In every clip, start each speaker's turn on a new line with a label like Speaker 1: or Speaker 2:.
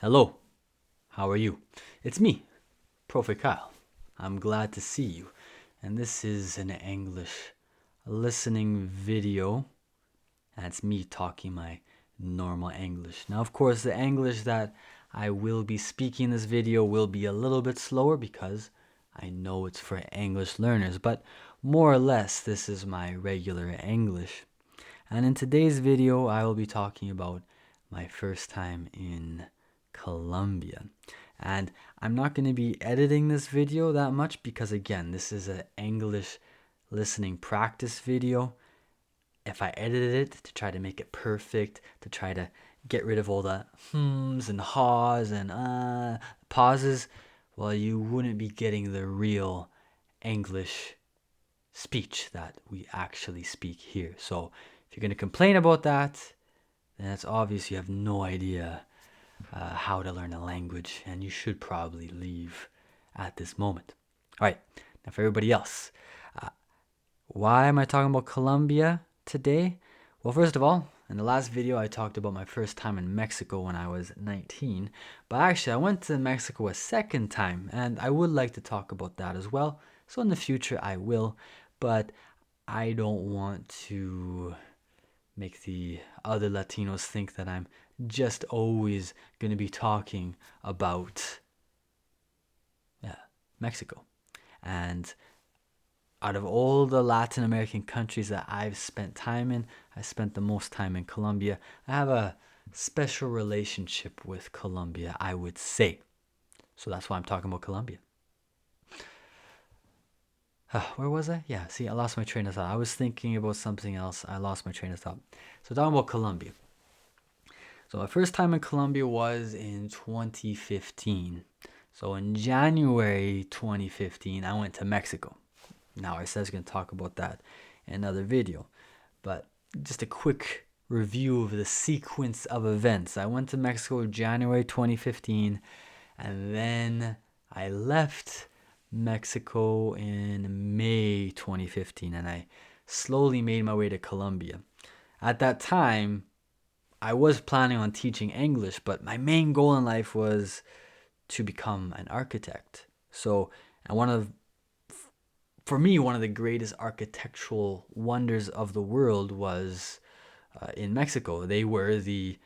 Speaker 1: Hello, how are you? It's me, Profe Kyle. I'm glad to see you. And this is an English listening video. And it's me talking my normal English. Now, of course, the English that I will be speaking in this video will be a little bit slower because I know it's for English learners. But more or less, this is my regular English. And in today's video, I will be talking about my first time in Colombia. And I'm not going to be editing this video that much because, again, this is an English listening practice video. If I edited it to try to make it perfect, to try to get rid of all the hms and haws and pauses, well, you wouldn't be getting the real English speech that we actually speak here. So if you're going to complain about that, then it's obvious you have no idea how to learn a language, and you should probably leave at this moment. All right, now for everybody else, why am I talking about Colombia today? Well, first of all, in the last video I talked about my first time in Mexico when I was 19, but actually I went to Mexico a second time, and I would like to talk about that as well. So in the future I will, but I don't want to make the other Latinos think that I'm just always going to be talking about Mexico. And out of all the Latin American countries that I've spent time in, I spent the most time in Colombia. I have a special relationship with Colombia, I would say. So that's why I'm talking about Colombia. Where was I? Yeah, see, I lost my train of thought. I was thinking about something else. I lost my train of thought. So talking about Colombia. So my first time in Colombia was in 2015. So in January 2015, I went to Mexico. Now I said I was going to talk about that in another video. But just a quick review of the sequence of events. I went to Mexico January 2015, and then I left Mexico in May 2015, and I slowly made my way to Colombia. At that time, I was planning on teaching English, but my main goal in life was to become an architect. So, and for me, one of the greatest architectural wonders of the world was in Mexico. They were the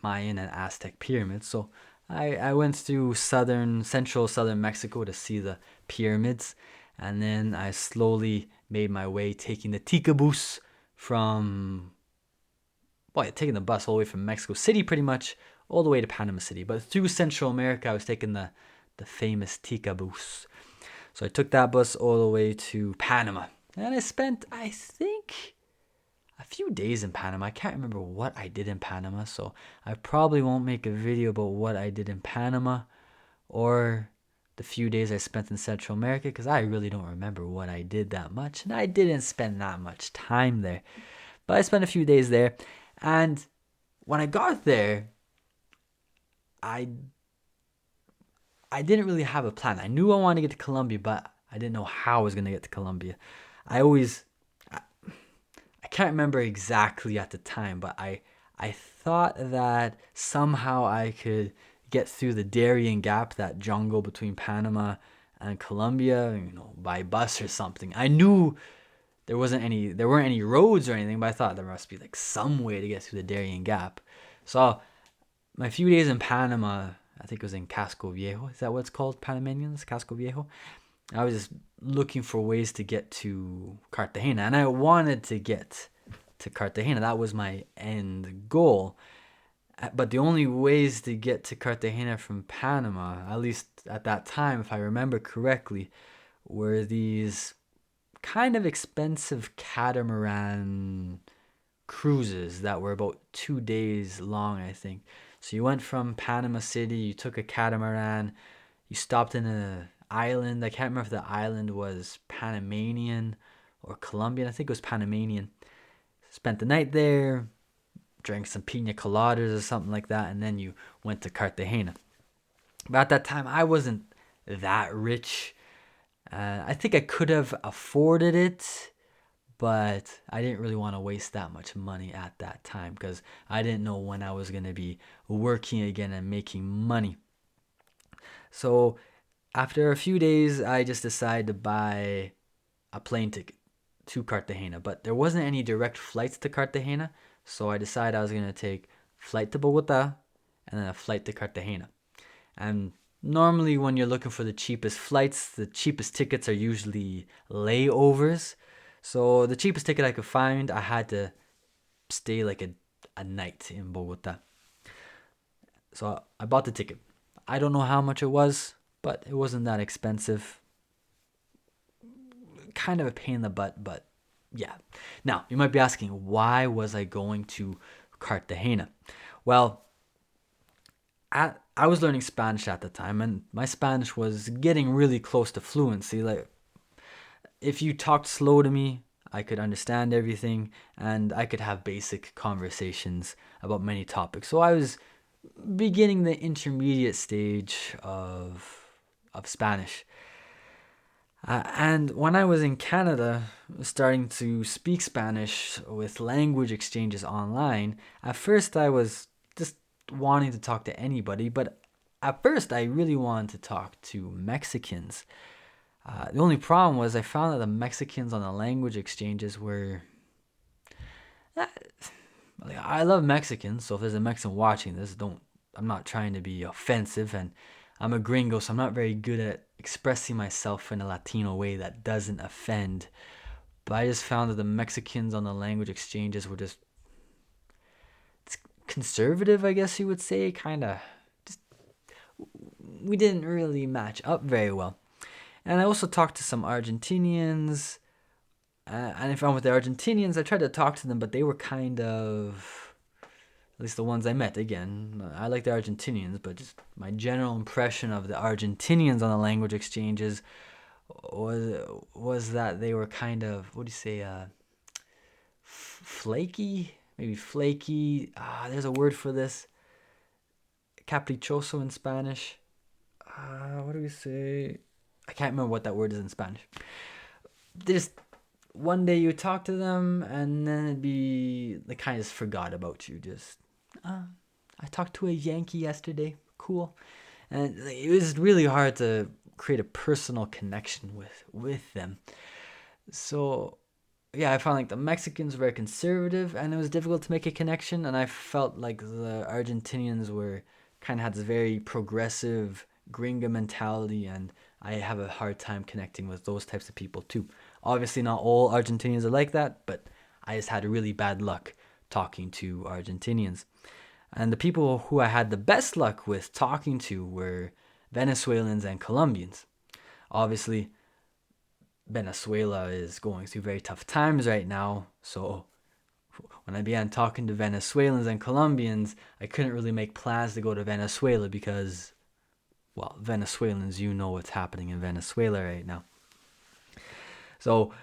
Speaker 1: Mayan and Aztec pyramids. So I went through central southern Mexico to see the pyramids, and then I slowly made my way taking the Tica bus taking the bus all the way from Mexico City pretty much all the way to Panama City. But through Central America, I was taking the famous Tica bus. So I took that bus all the way to Panama. And I spent, I think, a few days in Panama. I can't remember what I did in Panama, so I probably won't make a video about what I did in Panama or the few days I spent in Central America, because I really don't remember what I did that much, and I didn't spend that much time there. But I spent a few days there, and when I got there, I didn't really have a plan. I knew I wanted to get to Colombia, but I didn't know how I was going to get to Colombia. I can't remember exactly at the time, but I thought that somehow I could get through the Darien Gap, that jungle between Panama and Colombia, by bus or something. I knew there weren't any roads or anything, but I thought there must be like some way to get through the Darien Gap. So my few days in Panama, I think it was in Casco Viejo. Is that what it's called? Panamanians? Casco Viejo? I was just looking for ways to get to Cartagena, and I wanted to get to Cartagena. That was my end goal. But the only ways to get to Cartagena from Panama, at least at that time, if I remember correctly, were these kind of expensive catamaran cruises that were about 2 days long, I think. So you went from Panama City, you took a catamaran, you stopped in an island. I can't remember if the island was Panamanian or Colombian. I think it was Panamanian. Spent the night there, drank some pina coladas or something like that, and then you went to Cartagena. But at that time, I wasn't that rich. I think I could have afforded it, but I didn't really want to waste that much money at that time because I didn't know when I was going to be working again and making money. So after a few days, I just decided to buy a plane ticket to Cartagena, but there wasn't any direct flights to Cartagena, so I decided I was going to take flight to Bogotá and then a flight to Cartagena. And normally when you're looking for the cheapest flights, the cheapest tickets are usually layovers. So the cheapest ticket I could find, I had to stay like a night in Bogotá. So I bought the ticket. I don't know how much it was, but it wasn't that expensive. Kind of a pain in the butt, but yeah. Now, you might be asking, why was I going to Cartagena? Well, I was learning Spanish at the time, and my Spanish was getting really close to fluency. Like, if you talked slow to me, I could understand everything, and I could have basic conversations about many topics. So I was beginning the intermediate stage of Spanish. And when I was in Canada, starting to speak Spanish with language exchanges online, at first I was just wanting to talk to anybody, but at first I really wanted to talk to Mexicans. The only problem was I found that the Mexicans on the language exchanges were... I love Mexicans, so if there's a Mexican watching this, I'm not trying to be offensive, and I'm a gringo, so I'm not very good at expressing myself in a Latino way that doesn't offend. But I just found that the Mexicans on the language exchanges were just conservative, I guess you would say, kind of. We didn't really match up very well. And I also talked to some Argentinians. And I found with the Argentinians, I tried to talk to them, but they were kind of, at least the ones I met, again, I like the Argentinians, but just my general impression of the Argentinians on the language exchanges was that they were kind of, what do you say, flaky? Maybe flaky. There's a word for this. Caprichoso in Spanish. What do we say? I can't remember what that word is in Spanish. There's one day you talk to them and then it'd be they kind of just forgot about you. Just I talked to a Yankee yesterday. Cool. And it was really hard to create a personal connection with them. So yeah, I found like the Mexicans were very conservative and it was difficult to make a connection, and I felt like the Argentinians were kind of had this very progressive gringa mentality, and I have a hard time connecting with those types of people too. Obviously not all Argentinians are like that, but I just had really bad luck talking to Argentinians. And the people who I had the best luck with talking to were Venezuelans and Colombians. Obviously, Venezuela is going through very tough times right now, so when I began talking to Venezuelans and Colombians, I couldn't really make plans to go to Venezuela because, well, Venezuelans, you know what's happening in Venezuela right now. So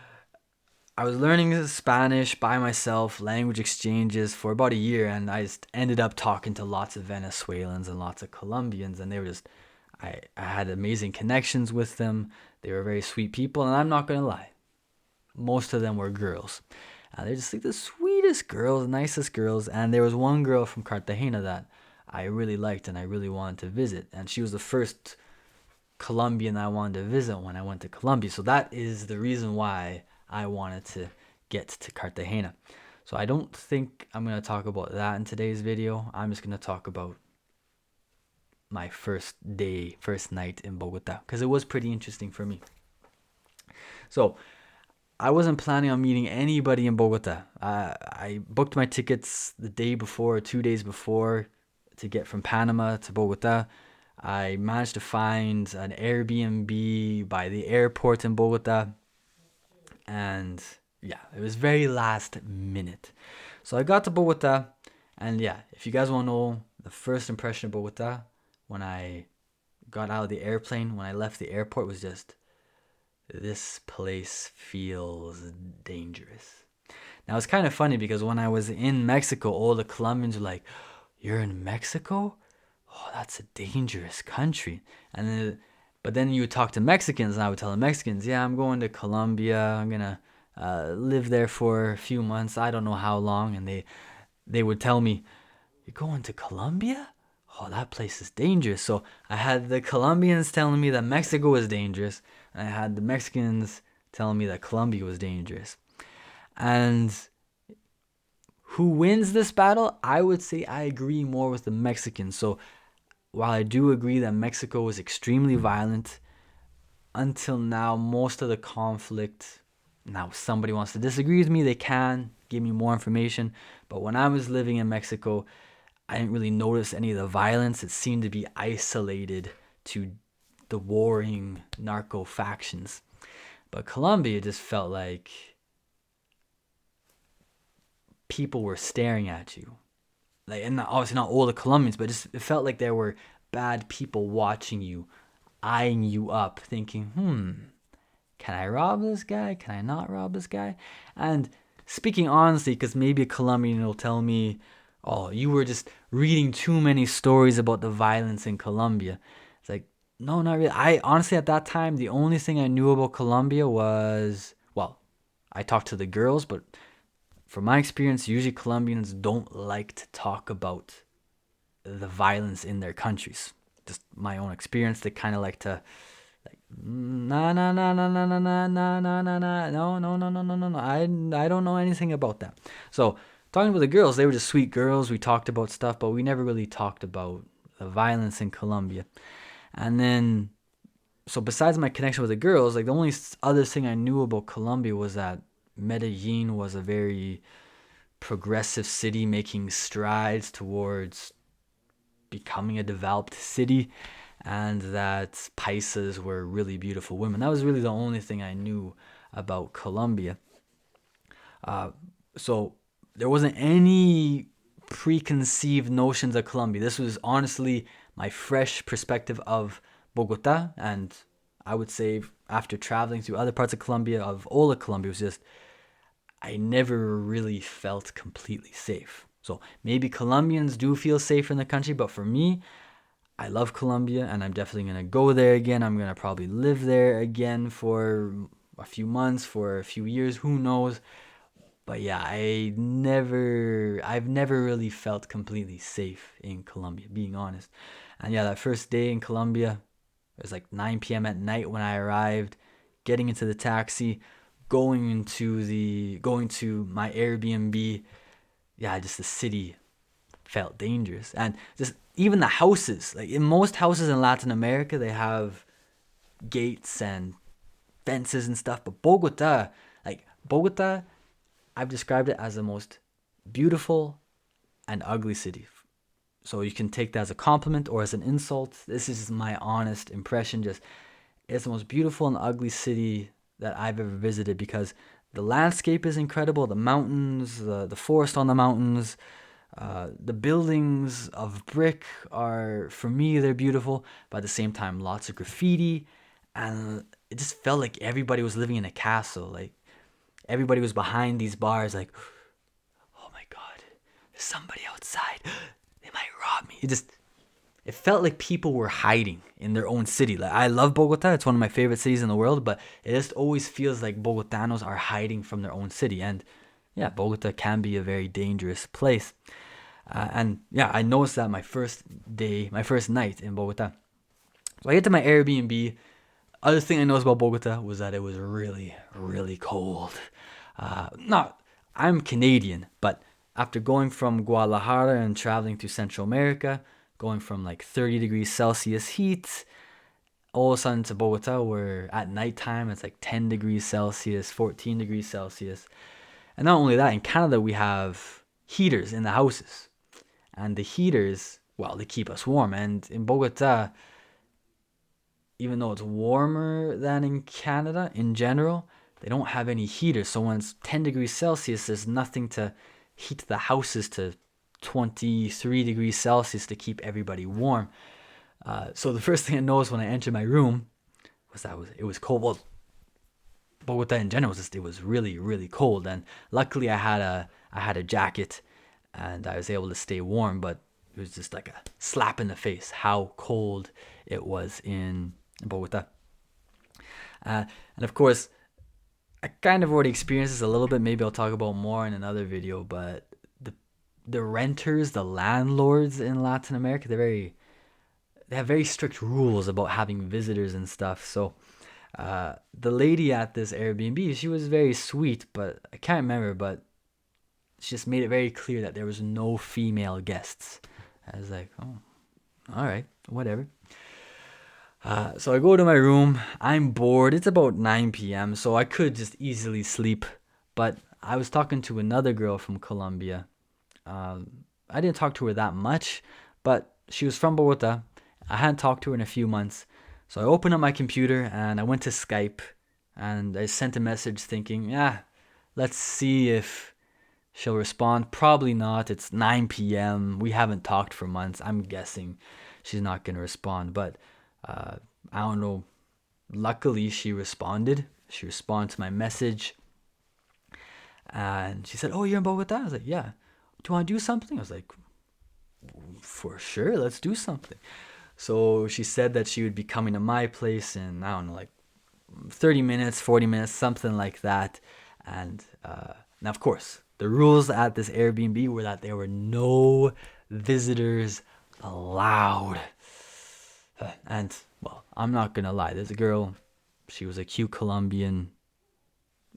Speaker 1: I was learning Spanish by myself, language exchanges for about a year, and I just ended up talking to lots of Venezuelans and lots of Colombians, and they were just, I had amazing connections with them. They were very sweet people, and I'm not going to lie. Most of them were girls. They're just like the sweetest girls, nicest girls, and there was one girl from Cartagena that I really liked and I really wanted to visit, and she was the first Colombian I wanted to visit when I went to Colombia. So that is the reason why I wanted to get to Cartagena. So I don't think I'm going to talk about that in today's video. I'm just going to talk about my first night in Bogotá, because it was pretty interesting for me. So I wasn't planning on meeting anybody in Bogotá. I booked my tickets the day before, 2 days before, to get from Panama to Bogotá. I managed to find an Airbnb by the airport in Bogotá. And yeah, it was very last minute. So I got to Bogotá, and yeah, if you guys want to know the first impression of Bogotá, when I got out of the airplane, when I left the airport, was just, this place feels dangerous. Now it's kind of funny because when I was in Mexico, all the Colombians were like, "You're in Mexico? Oh, that's a dangerous country." But then you would talk to Mexicans, and I would tell the Mexicans, "Yeah, I'm going to Colombia. I'm lived there for a few months. I don't know how long, and they would tell me, "You're going to Colombia? Oh, that place is dangerous." So I had the Colombians telling me that Mexico was dangerous, and I had the Mexicans telling me that Colombia was dangerous. And who wins this battle? I would say I agree more with the Mexicans. So while I do agree that Mexico is extremely violent, until now, most of the conflict, now if somebody wants to disagree with me, they can give me more information. But when I was living in Mexico, I didn't really notice any of the violence. It seemed to be isolated to the warring narco factions. But Colombia just felt like people were staring at you. Like, and obviously not all the Colombians, but it felt like there were bad people watching you, eyeing you up, thinking, can I rob this guy? Can I not rob this guy? And speaking honestly, because maybe a Colombian will tell me, "Oh, you were just reading too many stories about the violence in Colombia." It's like, no, not really. I honestly, at that time, the only thing I knew about Colombia was, well, I talked to the girls, but from my experience, usually Colombians don't like to talk about the violence in their countries. Just my own experience, they kind of like to, like, nah, nah, nah, nah, nah, nah, nah, nah, nah, nah, nah, no, no, no, no, no, no, no. I don't know anything about that. So talking with the girls, they were just sweet girls. We talked about stuff, but we never really talked about the violence in Colombia. And then, so besides my connection with the girls, like the only other thing I knew about Colombia was that Medellin was a very progressive city making strides towards becoming a developed city, and that paisas were really beautiful women. That was really the only thing I knew about Colombia. So there wasn't any preconceived notions of Colombia. This was honestly my fresh perspective of Bogota, and I would say after traveling to other parts of Colombia, of all of Colombia, it was just, I never really felt completely safe. So maybe Colombians do feel safe in the country, but for me, I love Colombia, and I'm definitely going to go there again. I'm going to probably live there again for a few months, for a few years, who knows. But yeah, I've never really felt completely safe in Colombia, being honest. And yeah, that first day in Colombia, it was like 9 p.m. at night when I arrived, getting into the taxi, going to my Airbnb. Yeah, just the city felt dangerous. And just even the houses, like in most houses in Latin America, they have gates and fences and stuff. But Bogota, I've described it as the most beautiful and ugly city. So you can take that as a compliment or as an insult. This is my honest impression. Just, it's the most beautiful and ugly city that I've ever visited, because the landscape is incredible. The mountains, the forest on the mountains, the buildings of brick are, for me, they're beautiful. But at the same time, lots of graffiti, and it just felt like everybody was living in a castle. Like everybody was behind these bars, like, oh my god, there's somebody outside. They might rob me. It felt like people were hiding in their own city. Like, I love Bogota. It's one of my favorite cities in the world, but it just always feels like Bogotanos are hiding from their own city. And yeah, Bogota can be a very dangerous place. And yeah, I noticed that my first night in Bogota. So I get to my Airbnb. Other thing I noticed about Bogota was that it was really, really cold. I'm Canadian, but after going from Guadalajara and traveling to Central America, going from like 30 degrees Celsius heat, all of a sudden to Bogota, where at nighttime it's like 10 degrees Celsius, 14 degrees Celsius. And not only that, in Canada we have heaters in the houses. And the heaters, well, they keep us warm. And in Bogota, even though it's warmer than in Canada in general, they don't have any heaters. So when it's 10 degrees Celsius, there's nothing to heat the houses to 23 degrees Celsius to keep everybody warm. So the first thing I noticed when I entered my room was that it was cold. Well, Bogota in general it was really, really cold. And luckily I had a jacket and I was able to stay warm, but it was just like a slap in the face how cold it was in Bogota. And of course, I kind of already experienced this a little bit. Maybe I'll talk about more in another video. But the renters, the landlords in Latin America, they have very strict rules about having visitors and stuff. So the lady at this Airbnb, she was very sweet, but I can't remember. But she just made it very clear that there was no female guests. I was like, oh, all right, whatever. So I go to my room. I'm bored. It's about 9 p.m., so I could just easily sleep. But I was talking to another girl from Colombia. I didn't talk to her that much, but she was from Bogotá. I hadn't talked to her in a few months. So I opened up my computer and I went to Skype and I sent a message thinking, let's see if she'll respond. Probably not. It's 9 p.m. We haven't talked for months. I'm guessing she's not going to respond. But I don't know. Luckily, she responded. She responded to my message. And she said, oh, you're in Bogotá? I was like, yeah. Do you want to do something? I was like, for sure. Let's do something. So she said that she would be coming to my place in, I don't know, like 30 minutes, 40 minutes, something like that. And now, of course, the rules at this Airbnb were that there were no visitors allowed. And, well, I'm not going to lie. This girl, she was a cute Colombian.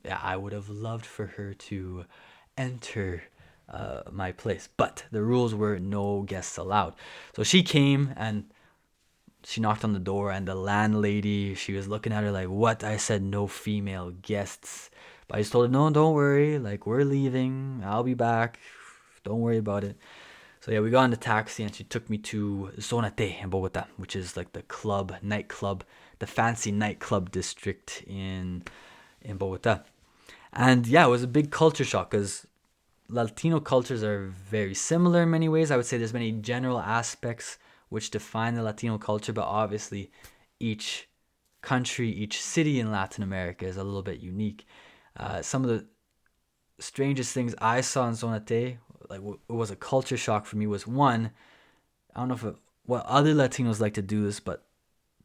Speaker 1: Yeah, I would have loved for her to enter my place. But the rules were no guests allowed. So she came and she knocked on the door, and the landlady, she was looking at her like, what? I said no female guests. But I just told her, no, don't worry. Like, we're leaving. I'll be back. Don't worry about it. So yeah, we got in the taxi and she took me to Zona T in Bogotá, which is like the nightclub, the fancy nightclub district in Bogotá. And yeah, it was a big culture shock because Latino cultures are very similar in many ways. I would say there's many general aspects which define the Latino culture, but obviously each country, each city in Latin America is a little bit unique. Some of the strangest things I saw in Zona T, like it was a culture shock for me, was one, I don't know what other Latinos like to do this, but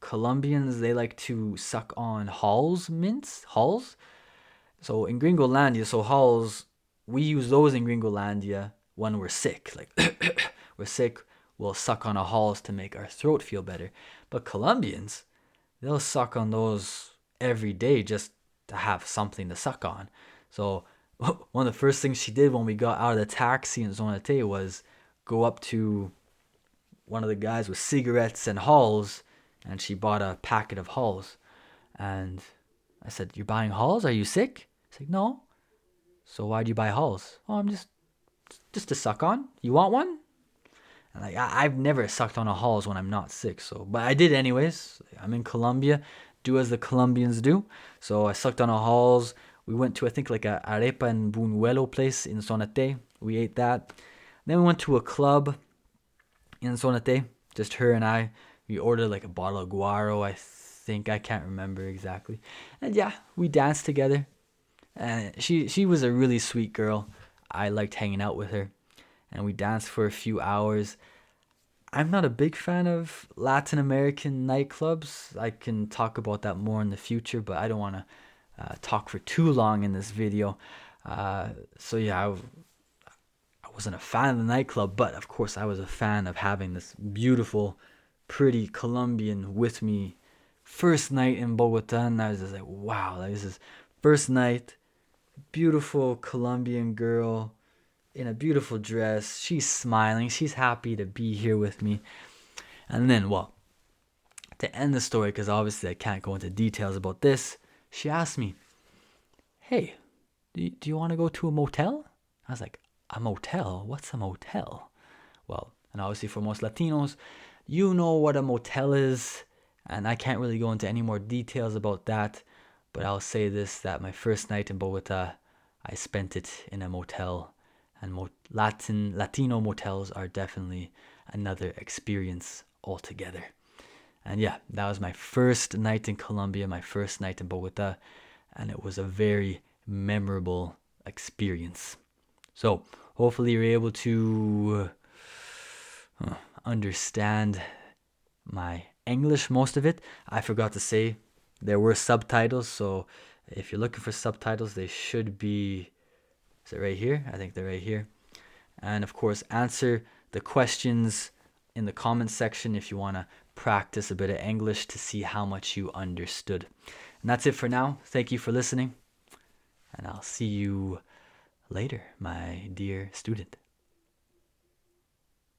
Speaker 1: Colombians, they like to suck on Halls mints. So in Gringolandia, Halls, we use those in Gringolandia when we're sick. Like we're sick, we'll suck on a Halls to make our throat feel better. But Colombians, they'll suck on those every day just to have something to suck on. So one of the first things she did when we got out of the taxi in Zona T was go up to one of the guys with cigarettes and Halls, and she bought a packet of Halls. And I said, you're buying Halls? Are you sick? He's like, no. So why'd you buy Halls? Oh, I'm just to suck on. You want one? And like, I've never sucked on a Halls when I'm not sick. But I did anyways. I'm in Colombia. Do as the Colombians do. So I sucked on a Halls. We went to, I think, like a arepa and buñuelo place in Zona T. We ate that. Then we went to a club in Zona T. Just her and I. We ordered like a bottle of guaro, I think. I can't remember exactly. And yeah, we danced together. And she was a really sweet girl. I liked hanging out with her. And we danced for a few hours. I'm not a big fan of Latin American nightclubs. I can talk about that more in the future, but I don't want to talk for too long in this video. So yeah, I wasn't a fan of the nightclub, but of course I was a fan of having this beautiful, pretty Colombian with me. First night in Bogotá, and I was just like, wow, this is first night, beautiful Colombian girl in a beautiful dress. She's smiling. She's happy to be here with me. And then, well, to end the story, because obviously I can't go into details about this, she asked me, hey, do you want to go to a motel? I was like, a motel? What's a motel? Well, and obviously for most Latinos, you know what a motel is, and I can't really go into any more details about that, but I'll say this, that my first night in Bogotá, I spent it in a motel, and Latino motels are definitely another experience altogether. And yeah, that was my first night in Colombia, my first night in Bogotá, and it was a very memorable experience. So hopefully you're able to understand my English, most of it. I forgot to say there were subtitles, so If you're looking for subtitles, they should be, is it right here? I think they're right here. And of course, answer the questions in the comment section if you want to practice a bit of English to see how much you understood. And that's it for now. Thank you for listening. And I'll see you later, my dear student.